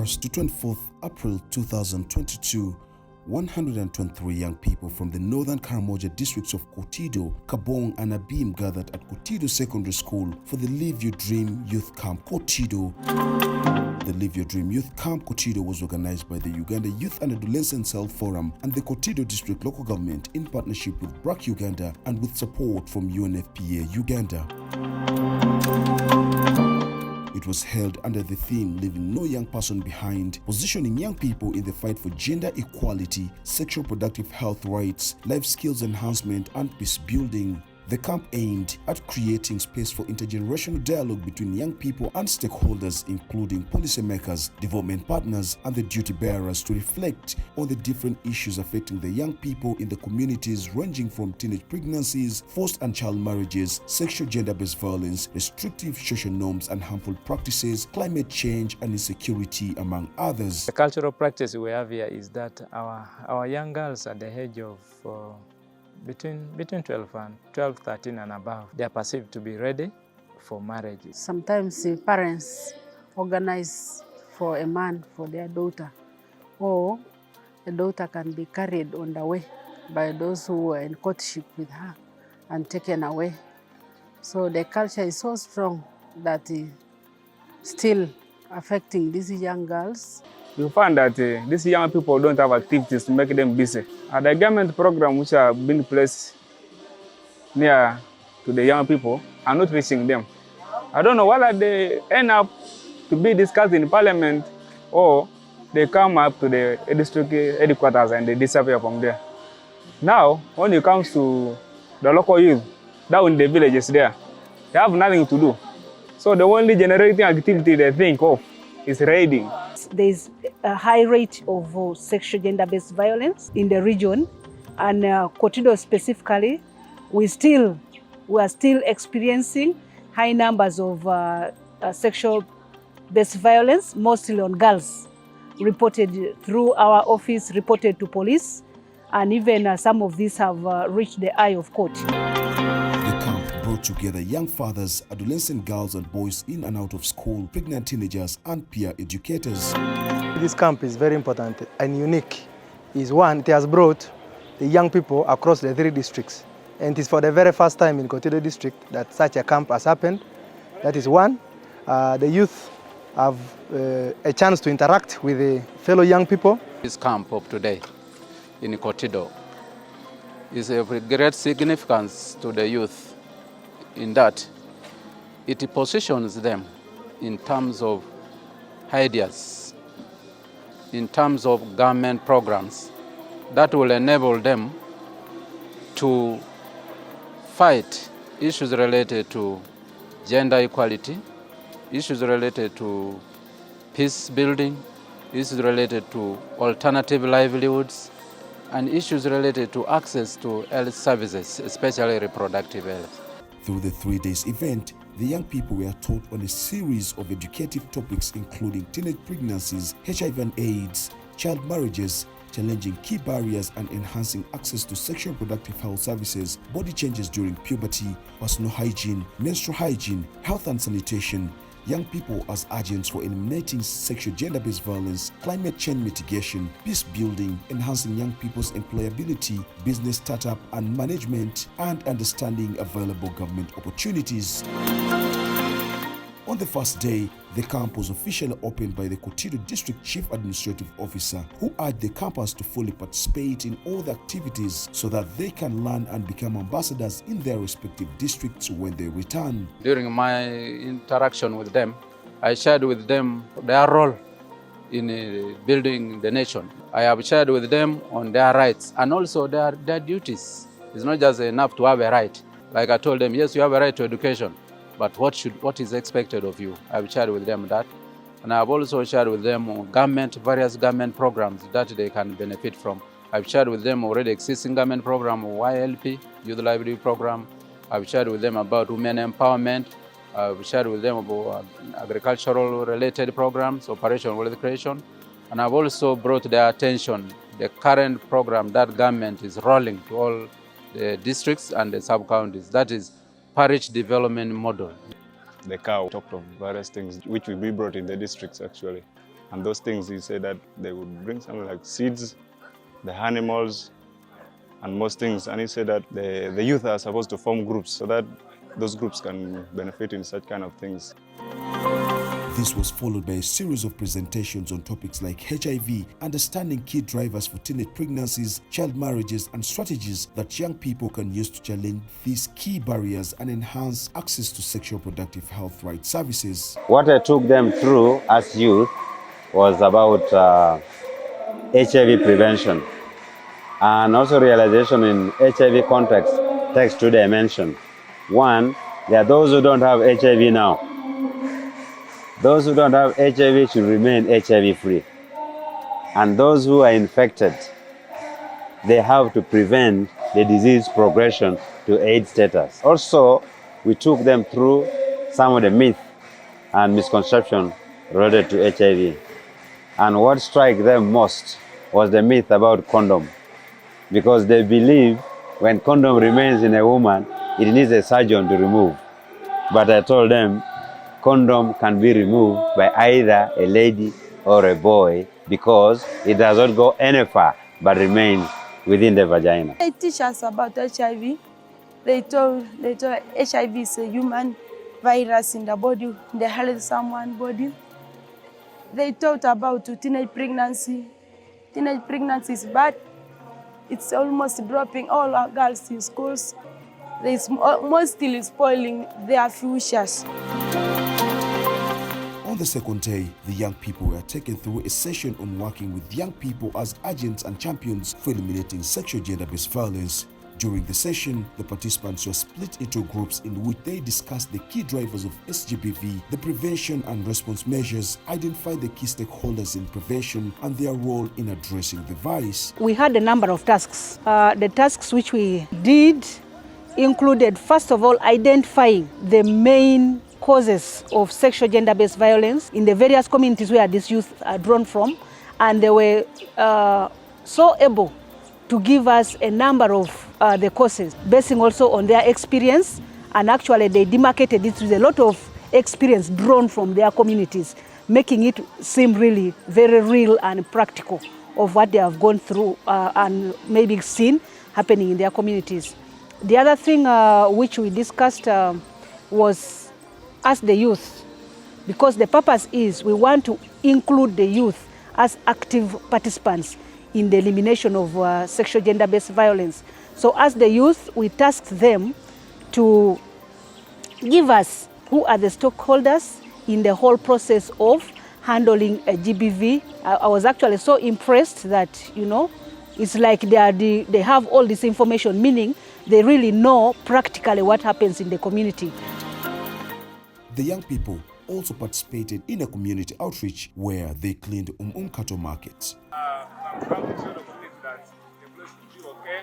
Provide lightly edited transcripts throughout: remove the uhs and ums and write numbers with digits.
21st to 24th April 2022, 123 young people from the northern Karamoja districts of Kotido, Kabong and Abim gathered at Kotido Secondary School for the Live Your Dream Youth Camp Kotido. The Live Your Dream Youth Camp Kotido was organized by the Uganda Youth and Adolescent Health Forum and the Kotido District Local Government in partnership with Brac Uganda and with support from UNFPA Uganda. It was held under the theme Leaving No Young Person Behind, positioning young people in the fight for gender equality, sexual reproductive health rights, life skills enhancement, and peace building. The camp aimed at creating space for intergenerational dialogue between young people and stakeholders, including policymakers, development partners, and the duty bearers, to reflect on the different issues affecting the young people in the communities, ranging from teenage pregnancies, forced and child marriages, sexual gender-based violence, restrictive social norms and harmful practices, climate change, and insecurity, among others. The cultural practice we have here is that our young girls at the age of between 12, 13 and above, they are perceived to be ready for marriage. Sometimes the parents organize for a man for their daughter, or the daughter can be carried on the way by those who were in courtship with her and taken away. So the culture is so strong that it's still affecting these young girls. We find that these young people don't have activities to make them busy. The government programs which are being placed near to the young people are not reaching them. I don't know whether they end up to be discussed in parliament or they come up to the district headquarters and they disappear from there. Now, when it comes to the local youth, down in the villages there, they have nothing to do. So the only generating activity they think of is raiding. There is a high rate of sexual gender-based violence in the region, and Kotido specifically, we are still experiencing high numbers of sexual-based violence, mostly on girls, reported through our office, reported to police, and even some of these have reached the eye of court. The camp brought together young fathers, adolescent girls and boys in and out of school, pregnant teenagers, and peer educators. This camp is very important and unique. It has brought the young people across the 3 districts. And it is for the very first time in Kotido district that such a camp has happened. That is one. The youth have a chance to interact with the fellow young people. This camp of today in Kotido is of great significance to the youth in that it positions them in terms of ideas, in terms of government programs that will enable them to fight issues related to gender equality, issues related to peace building, issues related to alternative livelihoods, and issues related to access to health services, especially reproductive health. Through the 3 days event, the young people were taught on a series of educative topics including teenage pregnancies, HIV and AIDS, child marriages, challenging key barriers and enhancing access to sexual reproductive health services, body changes during puberty, personal hygiene, menstrual hygiene, health and sanitation, young people as agents for eliminating sexual gender-based violence, climate change mitigation, peace building, enhancing young people's employability, business startup and management, and understanding available government opportunities. On the first day, the camp was officially opened by the Kotido District Chief Administrative Officer, who urged the campers to fully participate in all the activities so that they can learn and become ambassadors in their respective districts when they return. During my interaction with them, I shared with them their role in building the nation. I have shared with them on their rights and also their duties. It's not just enough to have a right. Like I told them, yes, you have a right to education, but what is expected of you? I've shared with them that. And I've also shared with them various government programs that they can benefit from. I've shared with them already existing government program, YLP, Youth Livelihood Program. I've shared with them about women empowerment. I've shared with them about agricultural related programs, Operation Wealth Creation. And I've also brought their attention the current program that government is rolling to all the districts and the sub-counties. That is parish development model. The cow talked of various things which will be brought in the districts actually. And those things, he said that they would bring something like seeds, the animals, and most things. And he said that the youth are supposed to form groups so that those groups can benefit in such kind of things. This was followed by a series of presentations on topics like HIV, understanding key drivers for teenage pregnancies, child marriages, and strategies that young people can use to challenge these key barriers and enhance access to sexual reproductive health rights services. What I took them through as youth was about HIV prevention, and also realization in HIV context takes two dimensions. One, there are those who don't have HIV now. Those who don't have HIV should remain HIV free. And those who are infected, they have to prevent the disease progression to AIDS status. Also, we took them through some of the myths and misconceptions related to HIV. And what struck them most was the myth about condom, because they believe when condom remains in a woman, it needs a surgeon to remove. But I told them, condom can be removed by either a lady or a boy because it does not go any far but remains within the vagina. They teach us about HIV. They told HIV is a human virus in the body, in the health of someone's body. They taught about teenage pregnancy. Teenage pregnancy is bad. It's almost dropping all our girls in schools. It's mostly spoiling their futures. On the second day, the young people were taken through a session on working with young people as agents and champions for eliminating sexual gender-based violence. During the session, the participants were split into groups in which they discussed the key drivers of SGBV, the prevention and response measures, identified the key stakeholders in prevention, and their role in addressing the vice. We had a number of tasks. The tasks which we did included, first of all, identifying the main causes of sexual gender-based violence in the various communities where these youth are drawn from, and they were so able to give us a number of the causes, basing also on their experience, and actually they demarcated it with a lot of experience drawn from their communities, making it seem really very real and practical of what they have gone through and maybe seen happening in their communities. The other thing which we discussed was as the youth, because the purpose is we want to include the youth as active participants in the elimination of sexual gender-based violence. So as the youth, we tasked them to give us who are the stakeholders in the whole process of handling a GBV. I was actually so impressed that, you know, it's like they have all this information, meaning they really know practically what happens in the community. The young people also participated in a community outreach where they cleaned cattle markets. I'm trying to show the community that the place should be okay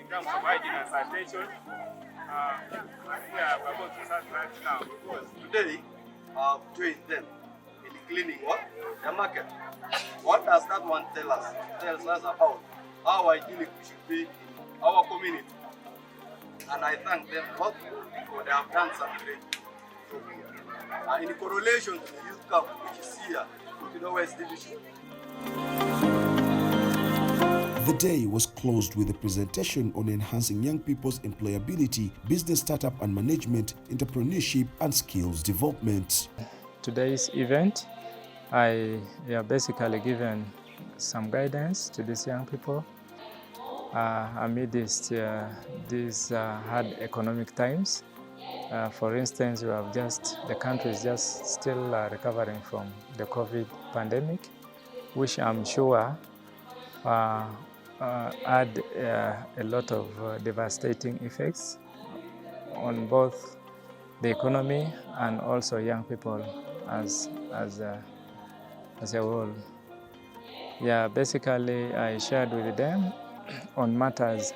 in terms of hygiene and sanitation. We are about to start right now because today join them in the cleaning what? The market. What does that one tell us? It tells us about how hygienic we should be in our community. And I thank them both because they have done some great job. In correlation to the youth camp, which is here, Kotido West Division. The day was closed with a presentation on enhancing young people's employability, business startup and management, entrepreneurship, and skills development. Today's event, I basically given some guidance to these young people amidst these hard economic times. For instance, the country is just still recovering from the COVID pandemic, which I'm sure had a lot of devastating effects on both the economy and also young people as a whole. Yeah, basically I shared with them on matters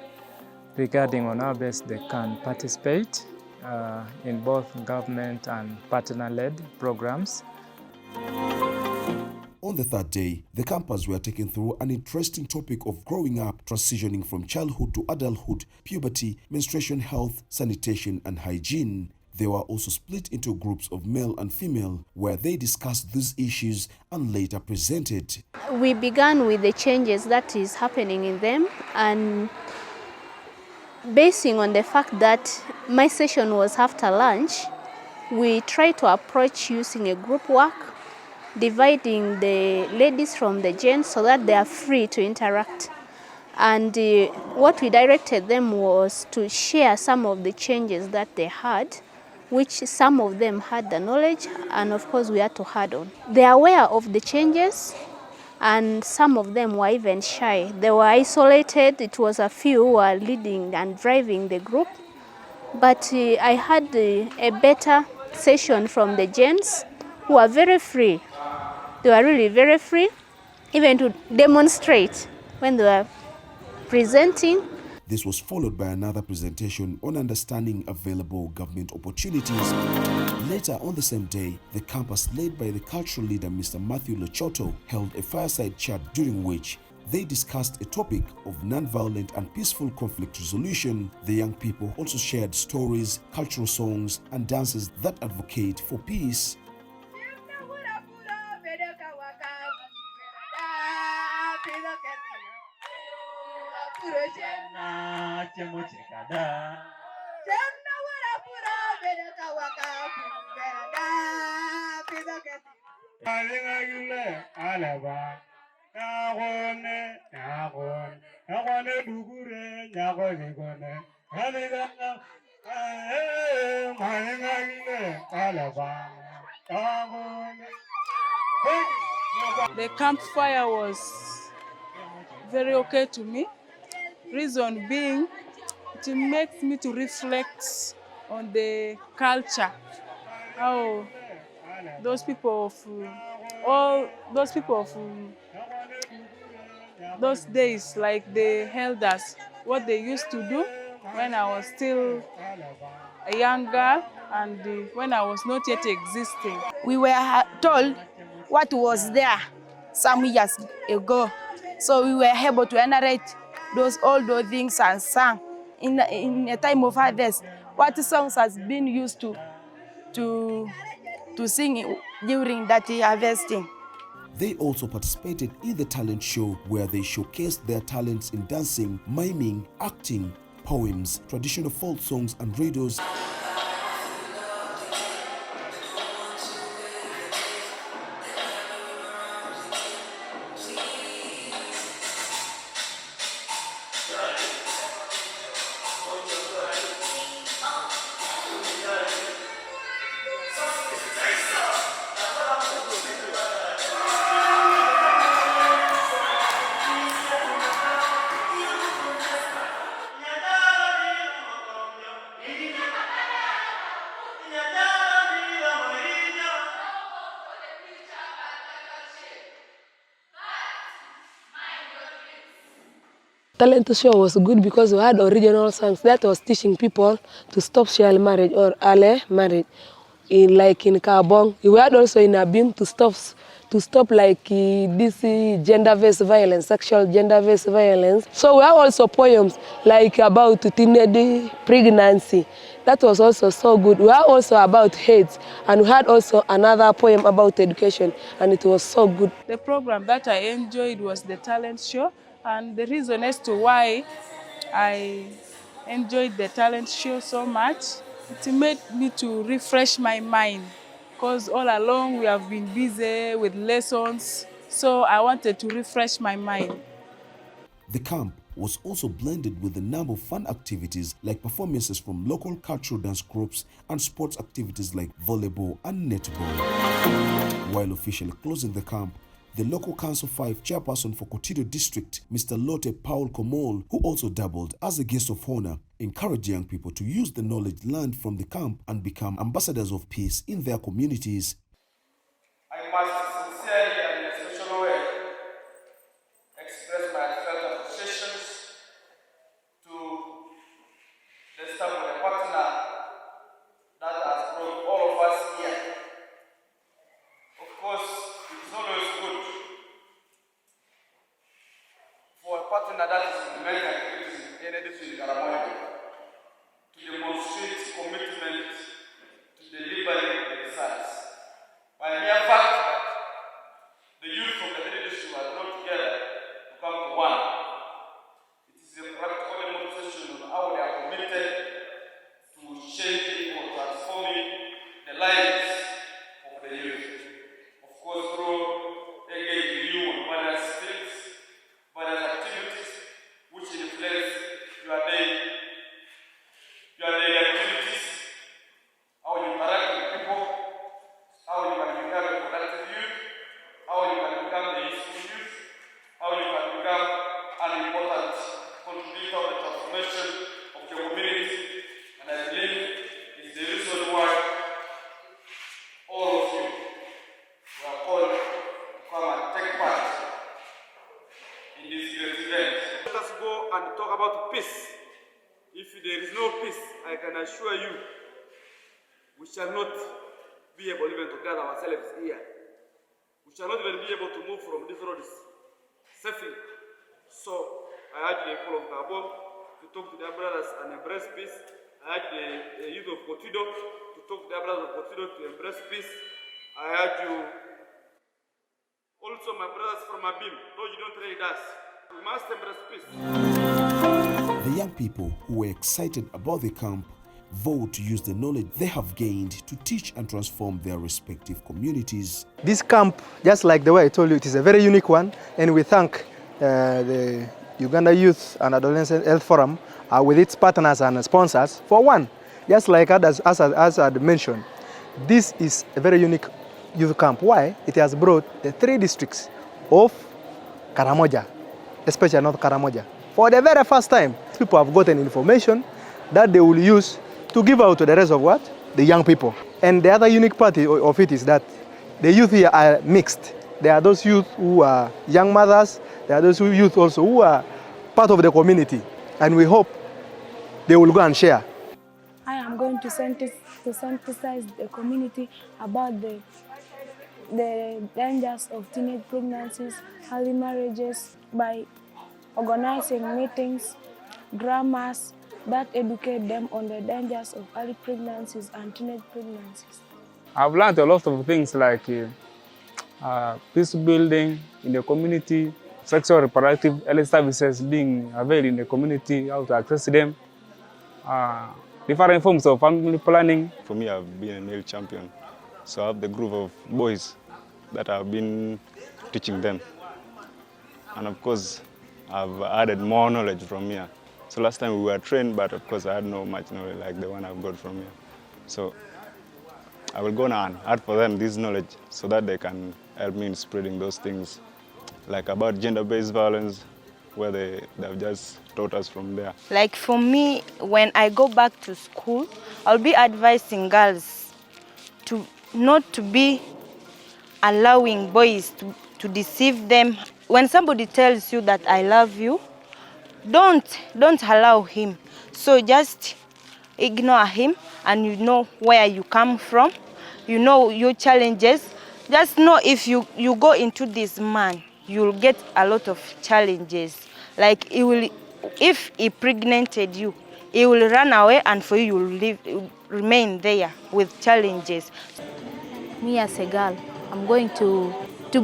regarding on how best they can participate in both government and partner-led programs. On the third day, the campers were taken through an interesting topic of growing up, transitioning from childhood to adulthood, puberty, menstruation health, sanitation and hygiene. They were also split into groups of male and female where they discussed these issues and later presented. We began with the changes that is happening in them, and basing on the fact that my session was after lunch, we tried to approach using a group work, dividing the ladies from the gents so that they are free to interact. And what we directed them was to share some of the changes that they had, which some of them had the knowledge, and of course we had to add on. They are aware of the changes, and some of them were even shy. They were isolated. It was a few who were leading and driving the group. But I had a better session from the gents who were very free. They were really very free, even to demonstrate when they were presenting. This was followed by another presentation on understanding available government opportunities. Later on the same day, the campus led by the cultural leader Mr. Matthew Lochoto held a fireside chat during which they discussed a topic of non-violent and peaceful conflict resolution. The young people also shared stories, cultural songs, and dances that advocate for peace. The campfire was very okay to me. Reason being, it makes me to reflect on the culture, how those people of those days, like the elders, what they used to do when I was still a young girl and when I was not yet existing. We were told what was there some years ago, so we were able to narrate all those things and sang in a time of harvest. What songs has been used to sing during that harvesting. They also participated in the talent show where they showcased their talents in dancing, miming, acting, poems, traditional folk songs and riddles. Talent show was good because we had original songs that was teaching people to stop child marriage or early marriage. In Kabong, we had also in Abim to stop like this gender-based violence, sexual gender-based violence. So we have also poems like about teenage pregnancy. That was also so good. We had also about hate, and we had also another poem about education, and it was so good. The program that I enjoyed was the talent show, and the reason as to why I enjoyed the talent show so much, it made me to refresh my mind, because all along we have been busy with lessons, so I wanted to refresh my mind. The camp was also blended with a number of fun activities like performances from local cultural dance groups and sports activities like volleyball and netball. While officially closing the camp, the local Council 5 chairperson for Kotido district, Mr. Lotte Paul Komol, who also doubled as a guest of honor, encouraged young people to use the knowledge learned from the camp and become ambassadors of peace in their communities. I must sincerely and in a special way express my heartfelt appreciations to the staff of the partner that has brought all of us here. Of course, it's always good for a partner that is implementing activities in any district to demonstrate commitment peace. If there is no peace, I can assure you, we shall not be able even to gather ourselves here. We shall not even be able to move from these roads safely. So I urge the people of Gabon to talk to their brothers and embrace peace. I urge the youth of Kotido to talk to their brothers of Kotido to embrace peace. I urge you, also my brothers from Abim, no, you don't trade us. We must embrace peace. The young people who were excited about the camp vowed to use the knowledge they have gained to teach and transform their respective communities. This camp, just like the way I told you, it is a very unique one, and we thank the Uganda Youth and Adolescent Health Forum with its partners and sponsors. For one, just like others, as I had mentioned, this is a very unique youth camp. Why? It has brought the 3 districts of Karamoja, especially North Karamoja. For the very first time, people have gotten information that they will use to give out to the rest of what? The young people. And the other unique part of it is that the youth here are mixed. There are those youth who are young mothers, there are those youth also who are part of the community. And we hope they will go and share. I am going to sensitize the community about the dangers of teenage pregnancies, early marriages by organizing meetings, dramas that educate them on the dangers of early pregnancies and teenage pregnancies. I've learned a lot of things like peace building in the community, sexual reproductive health services being available in the community, how to access them, different forms of family planning. For me, I've been a male champion, so I have the group of boys that I've been teaching them. And of course, I've added more knowledge from here. So last time we were trained, but of course I had no much knowledge like the one I've got from here. So I will go now and add for them this knowledge so that they can help me in spreading those things, like about gender-based violence, where they've just taught us from there. Like for me, when I go back to school, I'll be advising girls to not to be allowing boys to deceive them. When somebody tells you that I love you, don't allow him. So just ignore him, and you know where you come from, you know your challenges. Just know if you go into this man, you'll get a lot of challenges. Like if he impregnated you, he will run away, and for you, you'll remain there with challenges. Me as a girl, I'm going to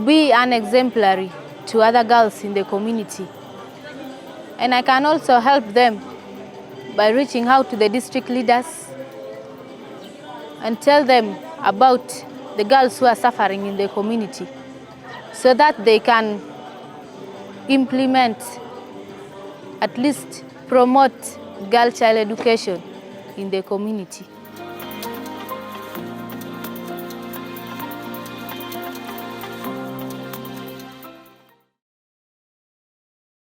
be an exemplary to other girls in the community. And I can also help them by reaching out to the district leaders and tell them about the girls who are suffering in the community so that they can implement, at least promote girl child education in the community.